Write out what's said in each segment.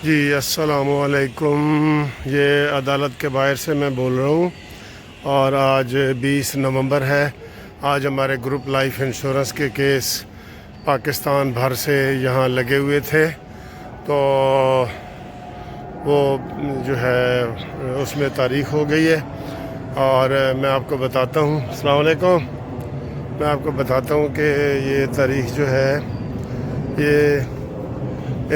جی السلام علیکم، یہ عدالت کے باہر سے میں بول رہا ہوں اور آج 20 نومبر ہے۔ آج ہمارے گروپ لائف انشورنس کے کیس پاکستان بھر سے یہاں لگے ہوئے تھے، تو وہ جو ہے اس میں تاریخ ہو گئی ہے اور میں آپ کو بتاتا ہوں۔ السلام علیکم، میں آپ کو بتاتا ہوں کہ یہ تاریخ جو ہے یہ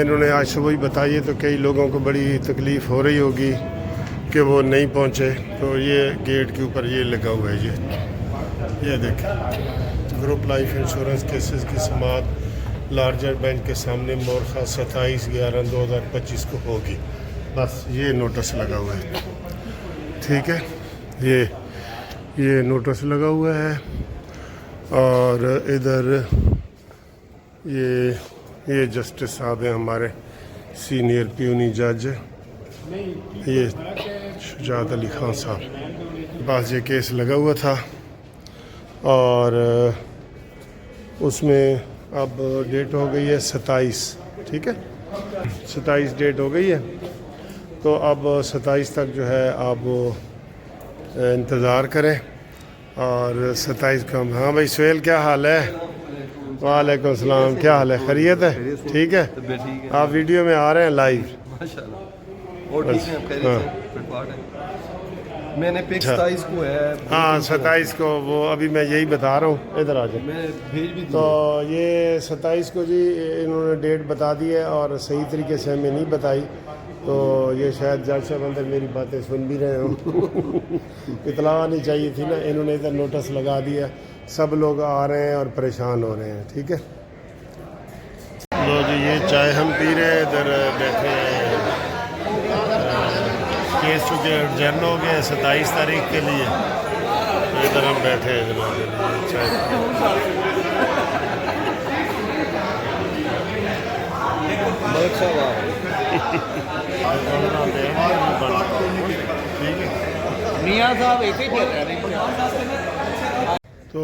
انہوں نے آج صبح ہی بتائی ہے، تو کئی لوگوں کو بڑی تکلیف ہو رہی ہوگی کہ وہ نہیں پہنچے۔ تو یہ گیٹ کے اوپر یہ لگا ہوا ہے، یہ دیکھیں گروپ لائف انشورنس کیسز کی سماعت لارجر بینچ کے سامنے مورخہ 27/11/2025 کو ہوگی۔ بس یہ نوٹس لگا ہوا ہے، ٹھیک ہے، یہ نوٹس لگا ہوا ہے اور ادھر یہ جسٹس صاحب ہیں ہمارے سینئر پیونی جج، یہ شجاعت علی خان صاحب بعض یہ کیس لگا ہوا تھا اور اس میں اب ڈیٹ ہو گئی ہے 27، ٹھیک ہے، 27 ڈیٹ ہو گئی ہے، تو اب 27 تک جو ہے آپ انتظار کریں اور 27 کو ہاں بھائی سہیل کیا حال ہے؟ وعلیکم السلام، کیا حال ہے؟ خیریت ہے؟ ٹھیک ہے، آپ ویڈیو میں آ رہے ہیں لائیو؟ میں نے پک 27 کو ہے، ہاں 27 کو، وہ ابھی میں یہی بتا رہا ہوں، ادھر آ جائیں۔ میں بھیج بھی تو یہ 27 کو جی انہوں نے ڈیٹ بتا دی ہے اور صحیح طریقے سے ہمیں نہیں بتائی، تو یہ شاید جج صاحب اندر میری باتیں سن بھی رہے ہوں۔ اطلاع آنی چاہیے تھی نا، انہوں نے ادھر نوٹس لگا دیا، سب لوگ آ رہے ہیں اور پریشان ہو رہے ہیں، ٹھیک ہے۔ لو جی یہ چائے ہم پی رہے ہیں، ادھر بیٹھے ہیں، کیس چونکہ ارجنٹ ہو گیا 27 تاریخ کے لیے، تو ادھر ہم بیٹھے ہیں جناب، چائے میاں صاحب ایک ہی تو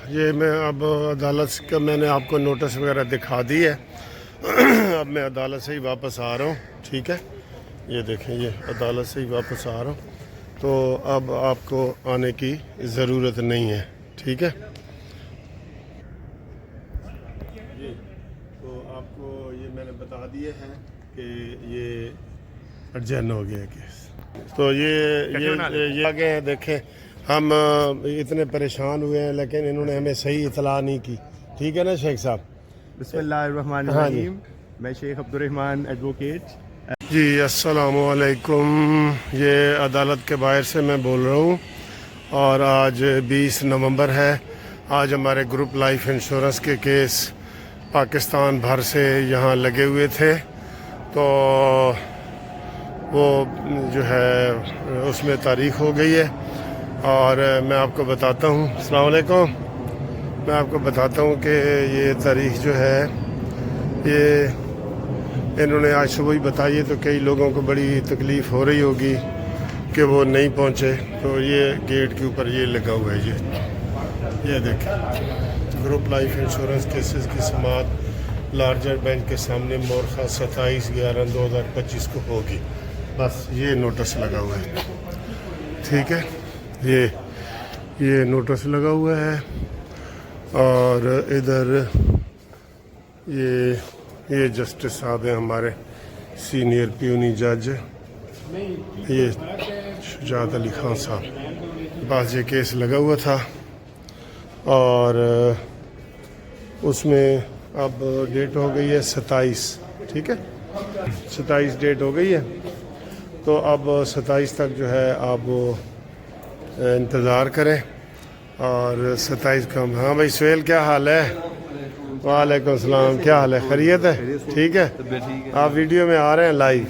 یہ میں اب عدالت کا میں نے آپ کو نوٹس وغیرہ دکھا دی ہے، اب میں عدالت سے ہی واپس آ رہا ہوں، ٹھیک ہے، یہ دیکھیں یہ عدالت سے ہی واپس آ رہا ہوں، تو اب آپ کو آنے کی ضرورت نہیں ہے، ٹھیک ہے جی۔ تو آپ کو یہ میں نے بتا دیا ہے کہ یہ ارجنٹ ہو گیا کیس، تو یہ آگے ہیں، دیکھیں ہم اتنے پریشان ہوئے ہیں لیکن انہوں نے ہمیں صحیح اطلاع نہیں کی، ٹھیک ہے نا شیخ صاحب؟ بسم اللہ الرحمن الرحیم، میں شیخ عبدالرحمن ایڈوکیٹ۔ جی السلام علیکم، یہ عدالت کے باہر سے میں بول رہا ہوں اور آج 20 نومبر ہے۔ آج ہمارے گروپ لائف انشورنس کے کیس پاکستان بھر سے یہاں لگے ہوئے تھے، تو وہ جو ہے اس میں تاریخ ہو گئی ہے اور میں آپ کو بتاتا ہوں۔ السلام علیکم، میں آپ کو بتاتا ہوں کہ یہ تاریخ جو ہے یہ انہوں نے آج صبح ہی بتائی ہے، تو کئی لوگوں کو بڑی تکلیف ہو رہی ہوگی کہ وہ نہیں پہنچے، تو یہ گیٹ کے اوپر یہ لگا ہوا ہے، یہ دیکھیں گروپ لائف انشورنس کیسز کی سماعت لارجر بینچ کے سامنے مورخہ 27/11/2025 کو ہوگی۔ بس یہ نوٹس لگا ہوا ہے، ٹھیک ہے، یہ نوٹس لگا ہوا ہے اور ادھر یہ جسٹس صاحب ہیں ہمارے سینئر پیونی جج، یہ شجاعت علی خان صاحب بعض یہ کیس لگا ہوا تھا اور اس میں اب ڈیٹ ہو گئی ہے 27، ٹھیک ہے، 27 ڈیٹ ہو گئی ہے، تو اب 27 تک جو ہے آپ انتظار کریں اور 27 کو ہاں بھائی سہیل کیا حال ہے؟ وعلیکم السلام، کیا حال ہے؟ خیریت ہے؟ ٹھیک ہے، آپ ویڈیو میں آ رہے ہیں لائیو؟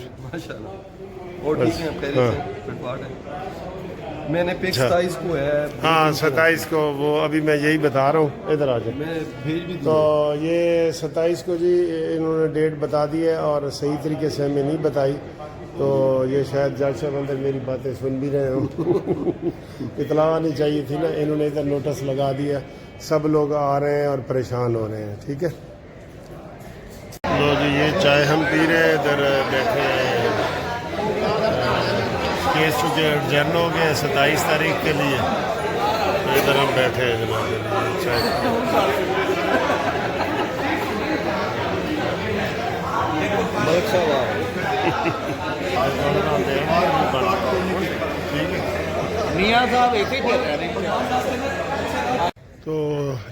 میں نے پک 27 کو ہے، ہاں 27 کو، وہ ابھی میں یہی بتا رہا ہوں، ادھر آ جائیں۔ میں بھیج بھی تو یہ 27 کو جی انہوں نے ڈیٹ بتا دی ہے اور صحیح طریقے سے ہمیں نہیں بتائی، تو یہ شاید جج صاحب اندر میری باتیں سن بھی رہے ہوں۔ اطلاع آنی چاہیے تھی نا، انہوں نے ادھر نوٹس لگا دیا، سب لوگ آ رہے ہیں اور پریشان ہو رہے ہیں، ٹھیک ہے۔ لو جی یہ چائے ہم پی رہے ہیں، ادھر بیٹھے ہیں، کیس چونکہ ارجنٹ ہو گیا 27 تاریخ کے لیے، تو ادھر ہم بیٹھے ہیں جناب چائے ملک صاحب میاں صاحب ایک ہی چل رہے ہیں. تو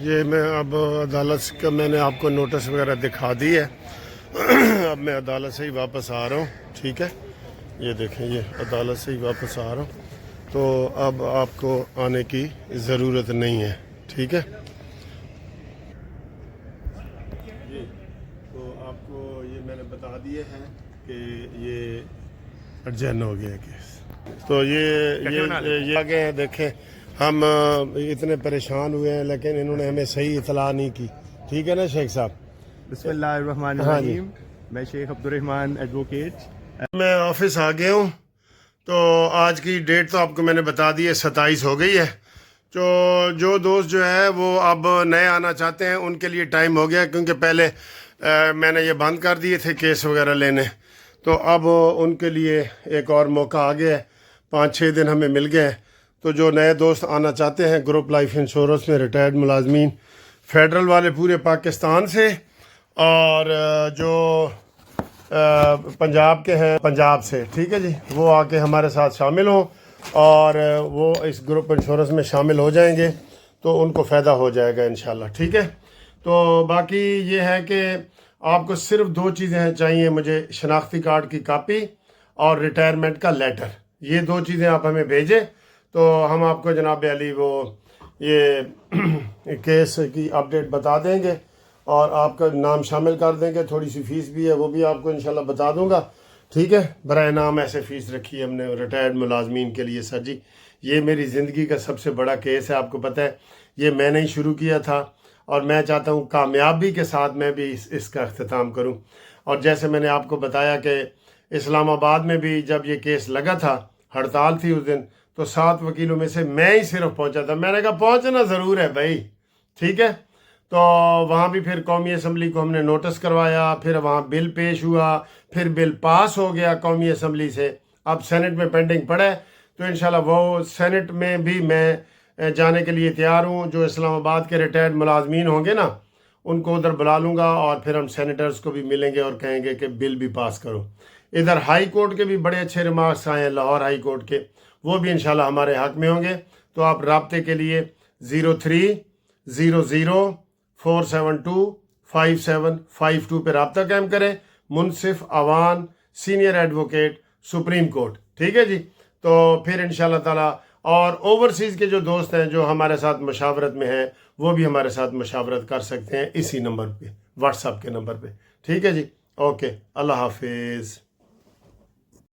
یہ میں اب عدالت کا میں نے آپ کو نوٹس وغیرہ دکھا دی ہے. اب میں عدالت سے ہی واپس آ رہا ہوں. ٹھیک ہے، یہ دیکھیں یہ عدالت سے ہی واپس آ رہا ہوں، تو اب آپ کو آنے کی ضرورت نہیں ہے. ٹھیک ہے جی، تو آپ کو یہ میں نے بتا دیے ہیں کہ یہ ارجنٹ ہو گیا کیس. تو یہ آگے ہیں، دیکھیں ہم اتنے پریشان ہوئے ہیں لیکن انہوں نے ہمیں صحیح اطلاع نہیں کی. ٹھیک ہے نا شیخ صاحب؟ بسم اللہ الرحمن ہاں جی. الرحیم. میں شیخ عبد الرحمان ایڈوکیٹ. میں آفس آ گیا ہوں. تو آج کی ڈیٹ تو آپ کو میں نے بتا دی ہے، 27 ہو گئی ہے. تو جو دوست جو ہے وہ اب نئے آنا چاہتے ہیں ان کے لیے ٹائم ہو گیا، کیونکہ پہلے میں نے یہ بند کر دیے تھے کیس وغیرہ لینے. تو اب ان کے لیے ایک اور موقع آ گیا ہے، 5-6 دن ہمیں مل گئے ہیں. تو جو نئے دوست آنا چاہتے ہیں گروپ لائف انشورنس میں، ریٹائرڈ ملازمین فیڈرل والے پورے پاکستان سے، اور جو پنجاب کے ہیں پنجاب سے، ٹھیک ہے جی، وہ آ کے ہمارے ساتھ شامل ہوں اور وہ اس گروپ انشورنس میں شامل ہو جائیں گے تو ان کو فائدہ ہو جائے گا انشاءاللہ. ٹھیک ہے، تو باقی یہ ہے کہ آپ کو صرف 2 چیزیں چاہیے مجھے، شناختی کارڈ کی کاپی اور ریٹائرمنٹ کا لیٹر. یہ 2 چیزیں آپ ہمیں بھیجیں تو ہم آپ کو جناب علی وہ یہ کیس کی اپڈیٹ بتا دیں گے اور آپ کا نام شامل کر دیں گے. تھوڑی سی فیس بھی ہے وہ بھی آپ کو انشاءاللہ بتا دوں گا. ٹھیک ہے، برائے نام ایسے فیس رکھی ہے ہم نے ریٹائرڈ ملازمین کے لیے. سر جی یہ میری زندگی کا سب سے بڑا کیس ہے، آپ کو پتہ ہے یہ میں نے ہی شروع کیا تھا اور میں چاہتا ہوں کامیابی کے ساتھ میں بھی اس کا اختتام کروں. اور جیسے میں نے آپ کو بتایا کہ اسلام آباد میں بھی جب یہ کیس لگا تھا، ہڑتال تھی اس دن، تو 7 وکیلوں میں سے میں ہی صرف پہنچا تھا. میں نے کہا پہنچنا ضرور ہے بھائی. ٹھیک ہے، تو وہاں بھی پھر قومی اسمبلی کو ہم نے نوٹس کروایا، پھر وہاں بل پیش ہوا، پھر بل پاس ہو گیا قومی اسمبلی سے، اب سینٹ میں پینڈنگ پڑا ہے. تو انشاءاللہ وہ سینٹ میں بھی میں جانے کے لیے تیار ہوں. جو اسلام آباد کے ریٹائرڈ ملازمین ہوں گے نا ان کو ادھر بلا لوں گا اور پھر ہم سینیٹرز کو بھی ملیں گے اور کہیں گے کہ بل بھی پاس کرو. ادھر ہائی کورٹ کے بھی بڑے اچھے ریمارکس آئے ہیں، لاہور ہائی کورٹ کے، وہ بھی انشاءاللہ ہمارے حق میں ہوں گے. تو آپ رابطے کے لیے 030047255752 پہ رابطہ قائم کریں. Munsif Awan, senior advocate, supreme court. ٹھیک ہے جی، تو پھر انشاءاللہ تعالی اور اوورسیز کے جو دوست ہیں جو ہمارے ساتھ مشاورت میں ہیں وہ بھی ہمارے ساتھ مشاورت کر سکتے ہیں اسی نمبر پہ، واٹس ایپ کے نمبر پہ. ٹھیک ہے جی، اوکے، اللہ حافظ.